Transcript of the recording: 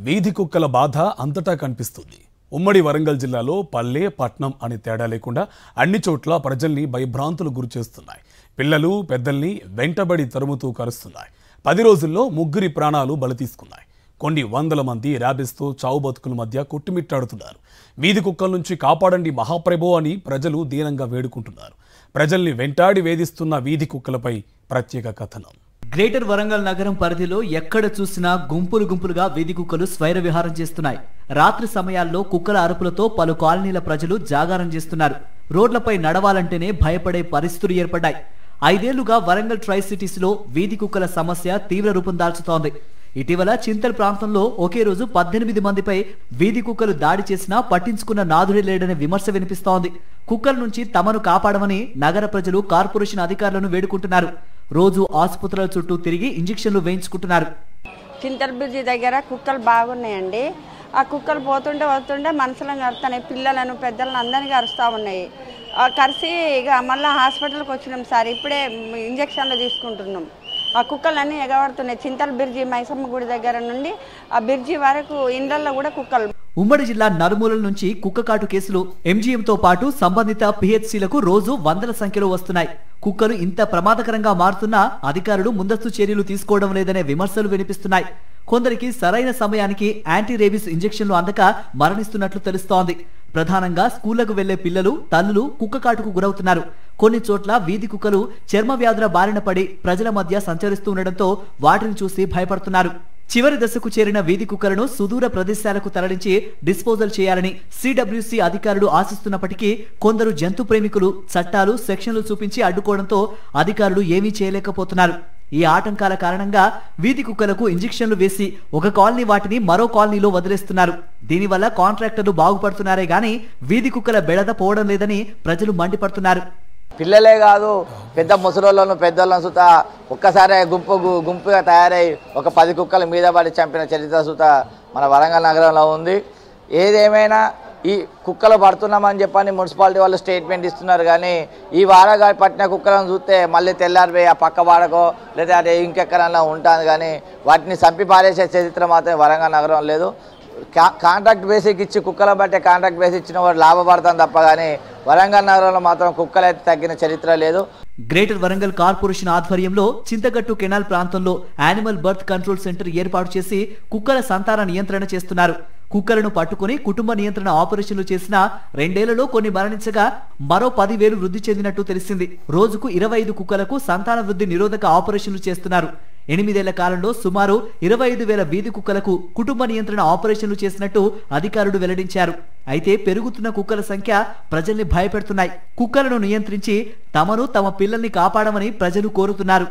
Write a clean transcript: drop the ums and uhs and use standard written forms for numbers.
వీధి కుక్కల బాధ అంతటా కనిపిస్తుంది. ఉమ్మడి వరంగల్ జిల్లాలో పల్లె పట్నం అని తేడా లేకుండా అన్ని చోట్ల ప్రజల్ని భయభ్రాంతులు గురిచేస్తున్నాయి. పిల్లలు పెద్దల్ని వెంటబడి తరుముతూ కరుస్తున్నాయి. 10 రోజుల్లో 3 ప్రాణాలు బలి తీసుకున్నాయి. కొన్ని వందల మంది ర్యాబిస్తో చావు బతుకుల మధ్య కొట్టుమిట్టాడుతున్నారు. వీధి కుక్కల నుంచి కాపాడండి మహాప్రభో అని ప్రజలు దీనంగా వేడుకుంటున్నారు. ప్రజల్ని వెంటాడి వేధిస్తున్న వీధి కుక్కలపై ప్రత్యేక కథనం. గ్రేటర్ వరంగల్ నగరం పరిధిలో ఎక్కడ చూసినా గుంపులు గుంపులుగా వీధి కుక్కలు స్వైర విహారం చేస్తున్నాయి. రాత్రి సమయాల్లో కుక్కల అరుపులతో పలు కాలనీల ప్రజలు జాగారం చేస్తున్నారు. రోడ్లపై నడవాలంటేనే భయపడే పరిస్థితులు ఏర్పడ్డాయి. 5 ఏళ్లుగా వరంగల్ ట్రై సిటీస్ లో వీధి కుక్కల సమస్య తీవ్ర రూపం దాల్చుతోంది. ఇటీవల చింతల్ ప్రాంతంలో ఒకే రోజు 18 మందిపై వీధి కుక్కలు దాడి చేసినా పట్టించుకున్న నాదుడే లేడనే విమర్శ వినిపిస్తోంది. కుక్కల నుంచి తమను కాపాడమని నగర ప్రజలు కార్పొరేషన్ అధికారులను వేడుకుంటున్నారు. రోజు ఆసుపత్రుల చుట్టూ తిరిగి ఇంజెక్షన్లు వేయించుకుంటున్నారు. చింతల్ బ్రిడ్జి దగ్గర కుక్కలు బాగున్నాయండి. ఆ కుక్కలు పోతుంటే మనుషులను కరుతున్నాయి, పిల్లలను పెద్దలను అందరినీ కరుస్తూ ఉన్నాయి. కరిసి ఇక మళ్ళీ హాస్పిటల్కి వచ్చినాం సార్. ఇప్పుడే ఇంజక్షన్లు తీసుకుంటున్నాం. ఆ కుక్కలన్నీ ఎగబడుతున్నాయి. చింతల్ బ్రిడ్జి మైసమ్మ గుడి దగ్గర నుండి ఆ బ్రిడ్జి వరకు ఇండ్లలో కూడా కుక్కలు. ఉమ్మడి జిల్లా నలుమూలల నుంచి కుక్కకాటు కేసులు ఎంజీఎంతో పాటు సంబంధిత పిహెచ్సిలకు రోజు వందల సంఖ్యలో వస్తున్నాయి. కుక్కలు ఇంత ప్రమాదకరంగా మారుతున్నా అధికారులు ముందస్తు చర్యలు తీసుకోవడం లేదనే విమర్శలు వినిపిస్తున్నాయి. కొందరికి సరైన సమయానికి యాంటీ రేబీస్ ఇంజెక్షన్లు అందక మరణిస్తున్నట్లు తెలుస్తోంది. ప్రధానంగా స్కూళ్లకు వెళ్లే పిల్లలు తల్లులు కుక్కకాటుకు గురవుతున్నారు. కొన్ని చోట్ల వీధి కుక్కలు చర్మ వ్యాధుల బారిన పడి ప్రజల మధ్య సంచరిస్తూ ఉండడంతో వాటిని చూసి భయపడుతున్నారు. చివరి దశకు చేరిన వీధి కుక్కలను సుదూర ప్రదేశాలకు తరలించి డిస్పోజల్ చేయాలని సిడబ్ల్యూసి అధికారులు ఆశిస్తున్నప్పటికీ కొందరు జంతు ప్రేమికులు చట్టాలు సెక్షన్లు చూపించి అడ్డుకోవడంతో అధికారులు ఏమీ చేయలేకపోతున్నారు. ఈ ఆటంకాల కారణంగా వీధి కుక్కలకు ఇంజెక్షన్లు వేసి ఒక కాలనీ వాటిని మరో కాలనీలో వదిలేస్తున్నారు. దీనివల్ల కాంట్రాక్టర్లు బాగుపడుతున్నారే గానీ వీధి కుక్కల బెడద పోవడం లేదని ప్రజలు మండిపడుతున్నారు. పిల్లలే కాదు, పెద్ద ముసలోళ్ళను పెద్దోళ్ళను సుత ఒక్కసారి గుంపుగా తయారై ఒక 10 కుక్కల మీద పడి చంపిన చరిత్ర సుత మన వరంగల్ నగరంలో ఉంది. ఏదేమైనా ఈ కుక్కలు పడుతున్నామని చెప్పని మున్సిపాలిటీ వాళ్ళు స్టేట్మెంట్ ఇస్తున్నారు. కానీ ఈ వాడగా పట్టిన కుక్కలను చూస్తే మళ్ళీ తెల్లారిపోయి ఆ పక్క వాడకో లేదా అదే ఇంకెక్కడన్నా ఉంటుంది. కానీ వాటిని చంపి పారేసే చరిత్ర మాత్రం వరంగల్ నగరం లేదు. కాంట్రాక్ట్ బేసిక్ ఇచ్చి కుక్కల బట్టే కాంట్రాక్ట్ బేసిక్ ఇచ్చిన వాడు లాభపడతాను తప్ప కానీ వరంగల్ నగరంలో మాత్రం కుక్కలైతే తగ్గిన చరిత్ర లేదు. గ్రేటర్ వరంగల్ కార్పొరేషన్ ఆధ్వర్యంలో చింతగట్టు కెనాల్ ప్రాంతంలో యానిమల్ బర్త్ కంట్రోల్ సెంటర్ ఏర్పాటు చేసి కుక్కల సంతాన నియంత్రణ చేస్తున్నారు. కుక్కలను పట్టుకుని కుటుంబ నియంత్రణ ఆపరేషన్లు చేసినా 2 ఏళ్లలో కొన్ని మరణించగా మరో 10,000 వృద్ధి చెందినట్టు తెలిసింది. రోజుకు 25 కుక్కలకు సంతాన వృద్ధి నిరోధక ఆపరేషన్లు చేస్తున్నారు. 8 ఏళ్ల కాలంలో సుమారు 25,000 వీధి కుక్కలకు కుటుంబ నియంత్రణ ఆపరేషన్లు చేసినట్టు అధికారులు వెల్లడించారు. అయితే పెరుగుతున్న కుక్కల సంఖ్య ప్రజల్ని భయపెడుతున్నాయి. కుక్కలను నియంత్రించి తమను తమ పిల్లల్ని కాపాడమని ప్రజలు కోరుతున్నారు.